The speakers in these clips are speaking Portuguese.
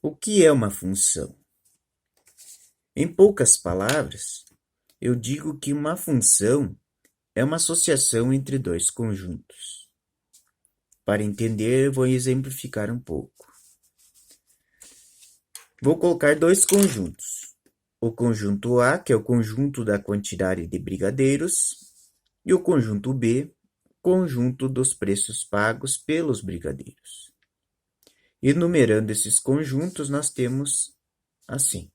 O que é uma função? Em poucas palavras, eu digo que uma função é uma associação entre dois conjuntos. Para entender, eu vou exemplificar um pouco. Vou colocar dois conjuntos. O conjunto A, que é o conjunto da quantidade de brigadeiros, e o conjunto B, conjunto dos preços pagos pelos brigadeiros. Enumerando esses conjuntos, nós temos assim.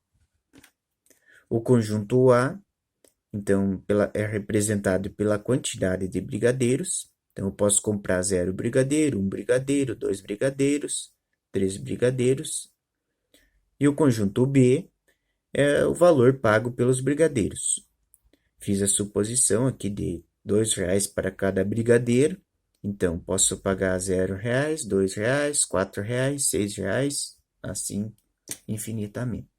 O conjunto A, então, é representado pela quantidade de brigadeiros. Então, eu posso comprar 0 brigadeiro, 1 brigadeiro, 2 brigadeiros, 3 brigadeiros. E o conjunto B é o valor pago pelos brigadeiros. Fiz a suposição aqui de R$ 2 para cada brigadeiro. Então, posso pagar R$ 0, R$ 2, R$ 4, R$ 6, assim infinitamente.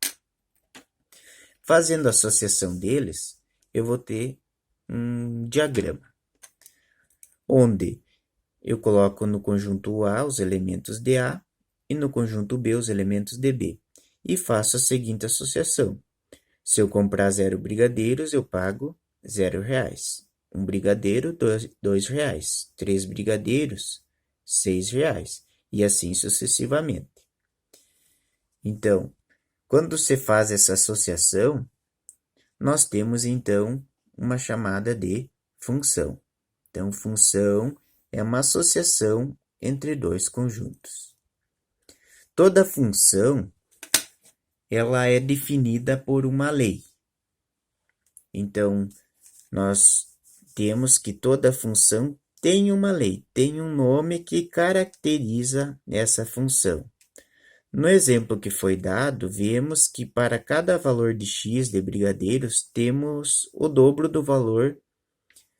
Fazendo a associação deles, eu vou ter um diagrama, onde eu coloco no conjunto A os elementos de A e no conjunto B os elementos de B, e faço a seguinte associação. Se eu comprar 0 brigadeiros, eu pago R$ 0. Um brigadeiro, R$ 2. 3 brigadeiros, R$ 6. E assim sucessivamente. Então, quando você faz essa associação, nós temos então uma chamada de função. Então, função é uma associação entre dois conjuntos. Toda função ela é definida por uma lei. Então, nós temos que toda função tem uma lei, tem um nome que caracteriza essa função. No exemplo que foi dado, vemos que para cada valor de x de brigadeiros, temos o dobro do valor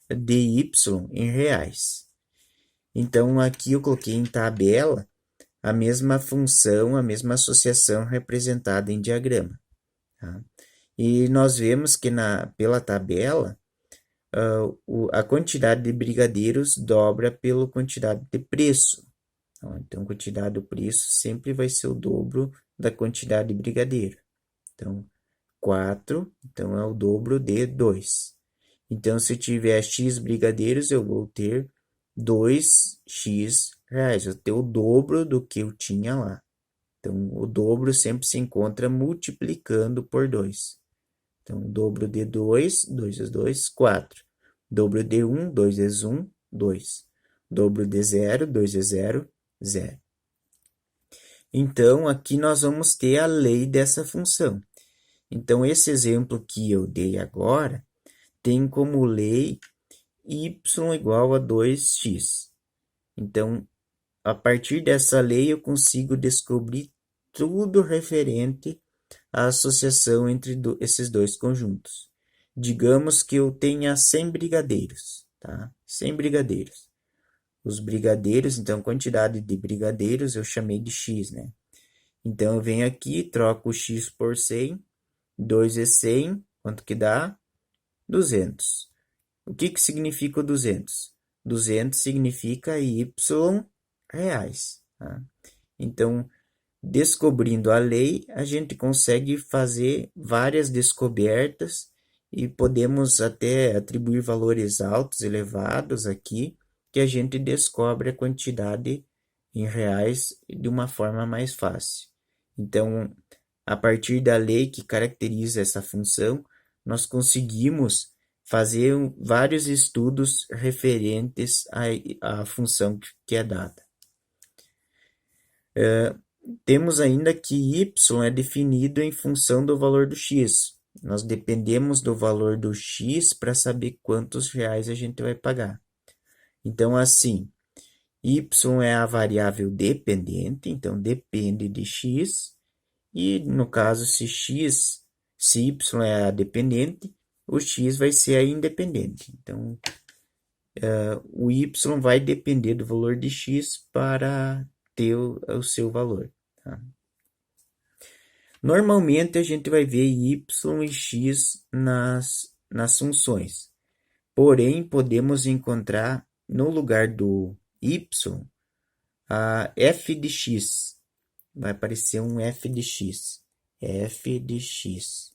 de y em reais. Então, aqui eu coloquei em tabela a mesma função, a mesma associação representada em diagrama. Tá? E nós vemos que pela tabela, a quantidade de brigadeiros dobra pela quantidade de preço. Então, a quantidade do preço sempre vai ser o dobro da quantidade de brigadeiro. Então, 4, então é o dobro de 2. Então, se eu tiver x brigadeiros, eu vou ter 2x reais. Eu tenho o dobro do que eu tinha lá. Então, o dobro sempre se encontra multiplicando por 2. Então, o dobro de 2, 2 vezes 2, 4. Dobro de 1, 2 vezes 1, 2. Dobro de 0, 2 vezes 0, 0. Então, aqui nós vamos ter a lei dessa função. Então, esse exemplo que eu dei agora tem como lei y igual a 2x. Então, a partir dessa lei, eu consigo descobrir tudo referente à associação entre esses dois conjuntos. Digamos que eu tenha 100 brigadeiros, tá? 100 brigadeiros. Os brigadeiros, então, quantidade de brigadeiros eu chamei de x, né? Então, eu venho aqui, troco o x por 100, 2 vezes 100, quanto que dá? 200. O que significa o 200? 200 significa y reais. Tá? Então, descobrindo a lei, a gente consegue fazer várias descobertas e podemos até atribuir valores altos, elevados aqui, que a gente descobre a quantidade em reais de uma forma mais fácil. Então, a partir da lei que caracteriza essa função, nós conseguimos fazer vários estudos referentes à função que é dada. Temos ainda que y é definido em função do valor do x. Nós dependemos do valor do x para saber quantos reais a gente vai pagar. Então, assim, y é a variável dependente, então depende de x, e no caso, se y é a dependente, o x vai ser a independente. Então, o y vai depender do valor de x para ter o seu valor. Tá? Normalmente, a gente vai ver y e x nas funções. Porém, podemos encontrar no lugar do y a f de x. vai aparecer um f de x. F de x,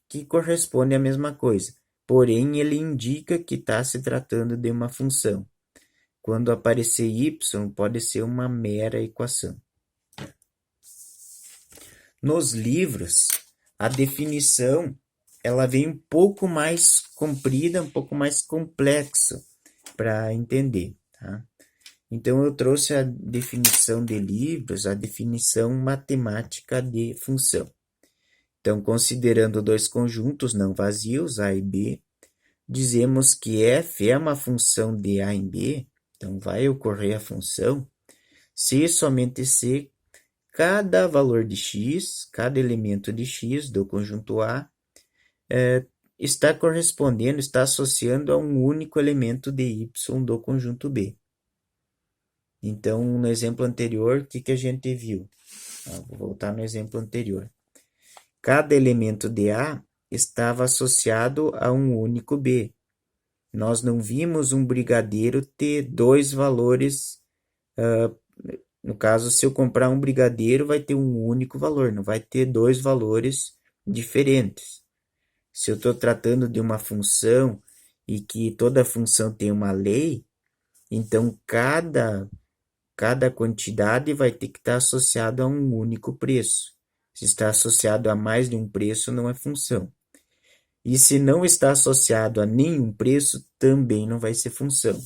que corresponde à mesma coisa. Porém, ele indica que está se tratando de uma função. Quando aparecer y, pode ser uma mera equação. Nos livros, a definição ela vem um pouco mais comprida, um pouco mais complexa para entender. Tá? Então, eu trouxe a definição de livros, a definição matemática de função. Então, considerando dois conjuntos não vazios, A e B, dizemos que f é uma função de A em B, então vai ocorrer a função, se e somente se cada valor de x, cada elemento de x do conjunto A, está correspondendo, está associando a um único elemento de y do conjunto B. Então, no exemplo anterior, o que a gente viu? Vou voltar no exemplo anterior. Cada elemento de A estava associado a um único B. Nós não vimos um brigadeiro ter dois valores. No caso, se eu comprar um brigadeiro, vai ter um único valor, não vai ter dois valores diferentes. Se eu estou tratando de uma função e que toda função tem uma lei, então cada quantidade vai ter que estar associada a um único preço. Se está associado a mais de um preço, não é função. E se não está associado a nenhum preço, também não vai ser função.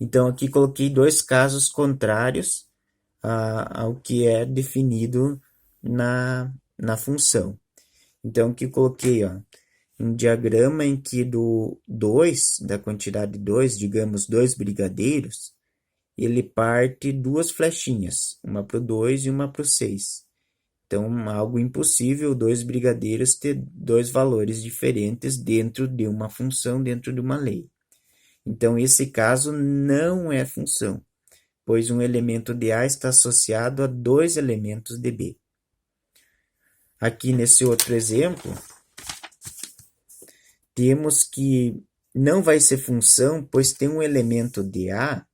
Então, aqui coloquei dois casos contrários ao que é definido na função. Então, aqui coloquei um diagrama em que da quantidade 2, digamos, 2 brigadeiros, ele parte duas flechinhas, uma para o 2 e uma para o 6. Então, algo impossível, dois brigadeiros ter dois valores diferentes dentro de uma função, dentro de uma lei. Então, esse caso não é função, pois um elemento de A está associado a dois elementos de B. Aqui nesse outro exemplo, temos que não vai ser função, pois tem um elemento de A,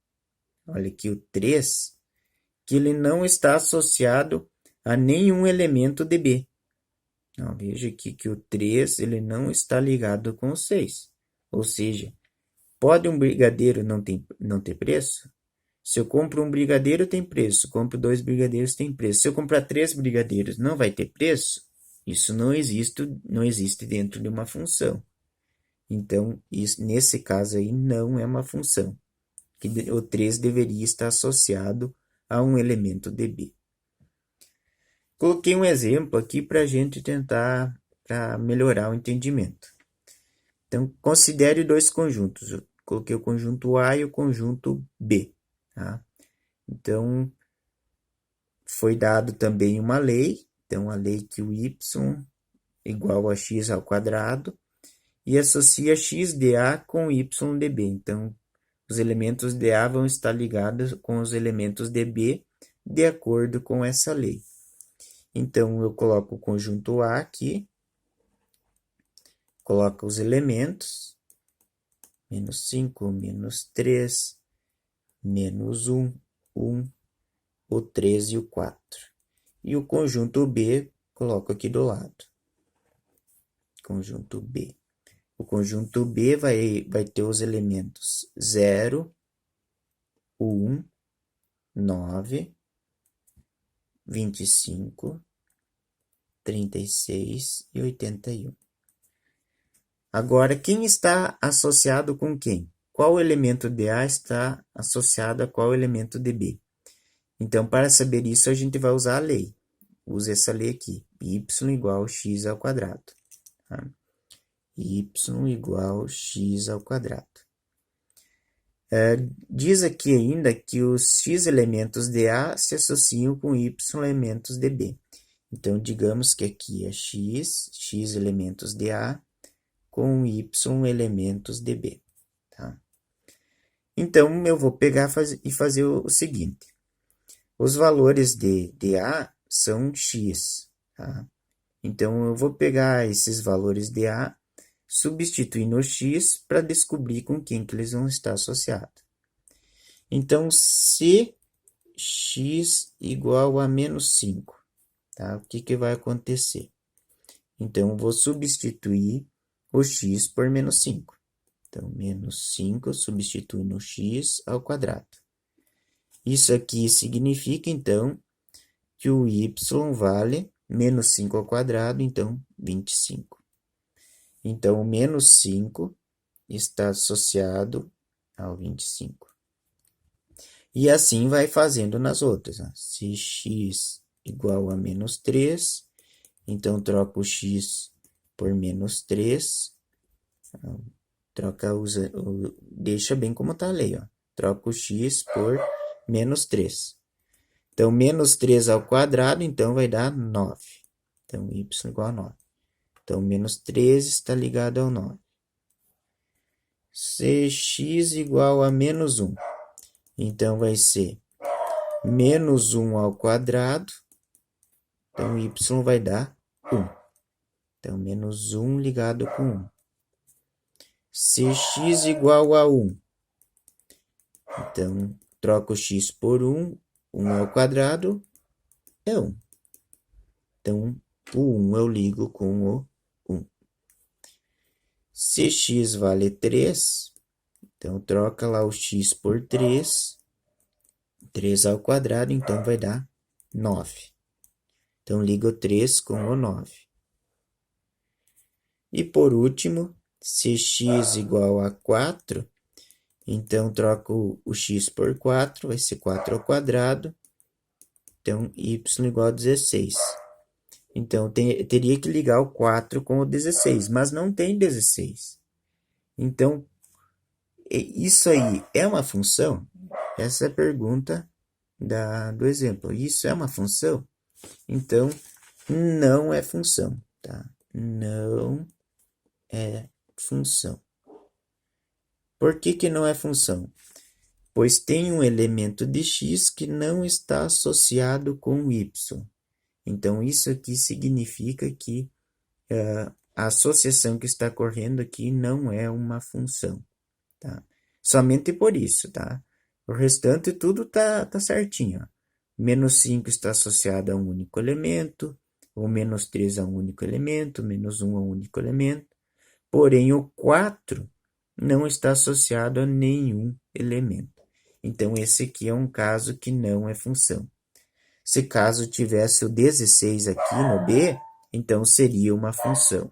olha aqui o 3, que ele não está associado a nenhum elemento de B. Então, veja aqui que o 3 ele não está ligado com o 6. Ou seja, pode um brigadeiro não ter preço? Se eu compro um brigadeiro, tem preço. Compro 2 brigadeiros, tem preço. Se eu comprar 3 brigadeiros, não vai ter preço? Isso não existe dentro de uma função. Então, nesse caso aí, não é uma função. O 3 deveria estar associado a um elemento de B. Coloquei um exemplo aqui para a gente tentar melhorar o entendimento. Então, considere dois conjuntos. Eu coloquei o conjunto A e o conjunto B. Tá? Então, foi dado também uma lei. Então, a lei que o y igual a x ao quadrado e associa x de A com y de B. Então, os elementos de A vão estar ligados com os elementos de B de acordo com essa lei. Então, eu coloco o conjunto A aqui, coloco os elementos, menos 5, menos 3, menos 1, 1, o 3 e o 4. E o conjunto B, coloco aqui do lado. Conjunto B. O conjunto B vai ter os elementos 0, 1, 9, 25, 36 e 81. Agora, quem está associado com quem? Qual elemento de A está associado a qual elemento de B? Então, para saber isso, a gente vai usar a lei. Use essa lei aqui. Y igual a x ao quadrado. Tá? Y igual a x ao quadrado. Diz aqui ainda que os x elementos de A se associam com y elementos de B. Então, digamos que aqui é x elementos de A, com y elementos de B. Tá? Então, eu vou pegar e fazer o seguinte. Os valores de A são x. Tá? Então, eu vou pegar esses valores de A, substituir no x para descobrir com quem que eles vão estar associados. Então, se x igual a menos 5, tá? O que vai acontecer? Então, vou substituir o x por menos 5. Então, menos 5 substitui no x ao quadrado. Isso aqui significa, então, que o y vale menos 5 ao quadrado, então, 25. Então, o menos 5 está associado ao 25. E assim vai fazendo nas outras. Ó. Se x igual a menos 3, então troca o x por menos 3. Deixa bem como está a lei. Ó. Troca o x por menos 3. Então, menos 3 ao quadrado, então vai dar 9. Então, y igual a 9. Então, menos 13 está ligado ao 9. Se x igual a menos 1, então vai ser menos 1 ao quadrado, então y vai dar 1. Então, menos 1 ligado com 1. Se x igual a 1, então troca o x por 1, 1 ao quadrado é 1. Então, o 1 eu ligo com o 1. Se x vale 3, então troca lá o x por 3. 3 ao quadrado, então vai dar 9. Então, liga o 3 com o 9. E por último, se x igual a 4, então troco o x por 4, vai ser 4 ao quadrado. Então, y igual a 16. Então, teria que ligar o 4 com o 16, mas não tem 16. Então, isso aí é uma função? Essa é a pergunta do exemplo. Isso é uma função? Então, não é função, tá? Não é função. Por que não é função? Pois tem um elemento de x que não está associado com y. Então, isso aqui significa que a associação que está correndo aqui não é uma função, tá? Somente por isso, tá? O restante tudo tá certinho, ó. Menos 5 está associado a um único elemento, o menos 3 a um único elemento, menos 1 a um único elemento. Porém, o 4 não está associado a nenhum elemento. Então, esse aqui é um caso que não é função. Se caso tivesse o 16 aqui no B, então seria uma função.